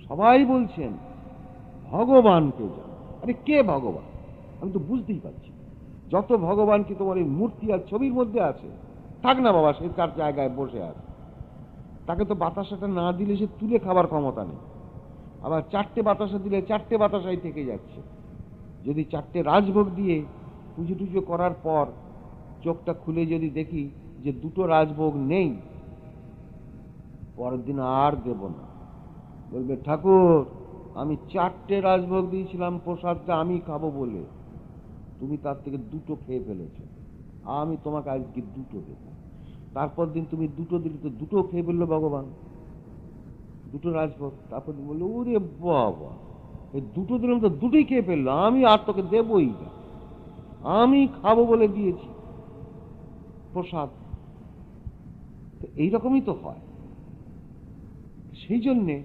সবাই বলছেন ভগবানকে জানো। আরে কে ভগবান? আমি তো বুঝতেই পারছি। যত ভগবান কি তোমার এই মূর্তি আর ছবির মধ্যে আছে, থাক না বাবা, সে তার জায়গায় বসে আছে। তাকে তো বাতাসাটা না দিলে সে তুলে খাবার ক্ষমতা নেই। আবার 4টে বাতাসা দিলে 4টে বাতাসাই থেকে যাচ্ছে। যদি 4টে রাজভোগ দিয়ে পুজো টুজো করার পর চোখটা খুলে যদি দেখি যে 2টো রাজভোগ নেই, পরের দিন আর দেব না। বলবে ঠাকুর আমি 4টে রাজভোগ দিয়েছিলাম প্রসাদটা আমি খাবো বলে, তুমি তার থেকে 2টো খেয়ে ফেলেছো, আমি তোমাকে আজকে 2টো দেব। তারপর দিন তুমি 2টো দিলে তো 2টো খেয়ে ফেললো ভগবান, 2টো রাজভোগ। তারপর বললো ওরে বাবা, এই 2টো দিলাম তো 2টোই খেয়ে ফেললো, আমি আর তোকে দেবই না, আমি খাবো বলে দিয়েছি প্রসাদ। এইরকমই তো হয়। সেই জন্যে